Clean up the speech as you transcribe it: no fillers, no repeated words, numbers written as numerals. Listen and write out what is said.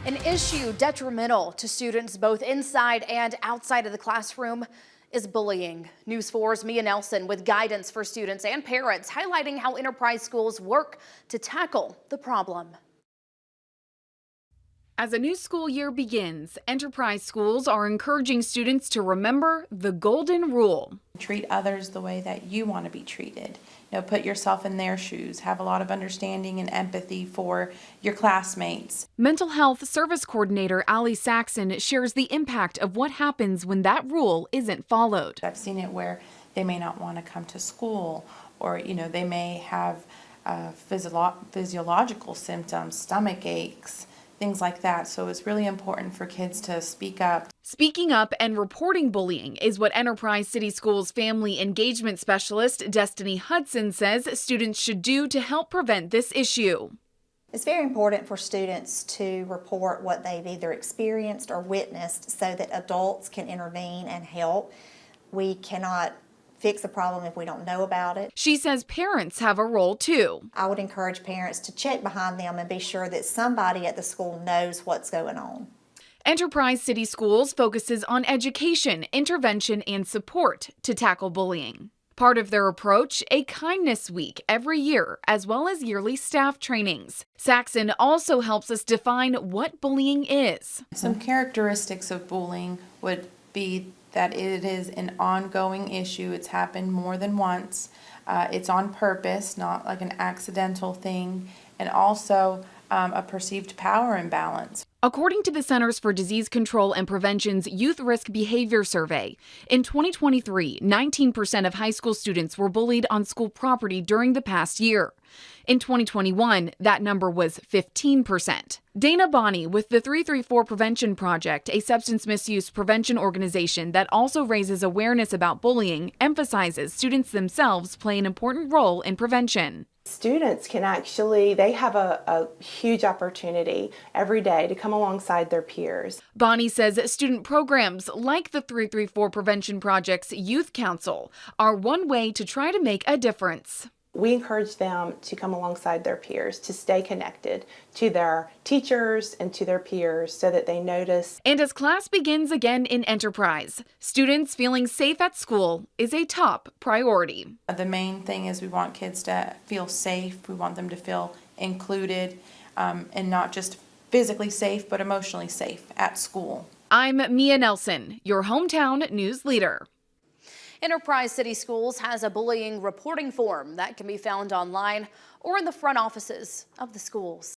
An issue detrimental to students both inside and outside of the classroom is bullying. News 4's Mia Nelson with guidance for students and parents, highlighting how Enterprise schools work to tackle the problem. As a new school year begins, Enterprise schools are encouraging students to remember the golden rule. Treat others the way that you want to be treated. Put yourself in their shoes. Have a lot of understanding and empathy for your classmates. Mental health service coordinator Allie Saxon shares the impact of what happens when that rule isn't followed. I've seen it where they may not want to come to school, or they may have physiological symptoms, stomach aches, things like that. So it's really important for kids to speak up. Speaking up and reporting bullying is what Enterprise City Schools family engagement specialist Destiny Hudson says students should do to help prevent this issue. It's very important for students to report what they've either experienced or witnessed so that adults can intervene and help. We cannot fix a problem if we don't know about it. She says parents have a role too. I would encourage parents to check behind them and be sure that somebody at the school knows what's going on. Enterprise City Schools focuses on education, intervention, and support to tackle bullying. Part of their approach, a kindness week every year, as well as yearly staff trainings. Saxon also helps us define what bullying is. Some characteristics of bullying would be that it is an ongoing issue. It's happened more than once. It's on purpose, not like an accidental thing, and also a perceived power imbalance. According to the Centers for Disease Control and Prevention's Youth Risk Behavior Survey, in 2023, 19% of high school students were bullied on school property during the past year. In 2021, that number was 15%. Dana Bonney with the 334 Prevention Project, a substance misuse prevention organization that also raises awareness about bullying, emphasizes students themselves play an important role in prevention. Students can they have a huge opportunity every day to come alongside their peers. Bonnie says student programs like the 334 Prevention Project's Youth Council are one way to try to make a difference. We encourage them to come alongside their peers, to stay connected to their teachers and to their peers so that they notice. And as class begins again in Enterprise, students feeling safe at school is a top priority. The main thing is we want kids to feel safe. We want them to feel included, and not just physically safe, but emotionally safe at school. I'm Mia Nelson, your hometown news leader. Enterprise City Schools has a bullying reporting form that can be found online or in the front offices of the schools.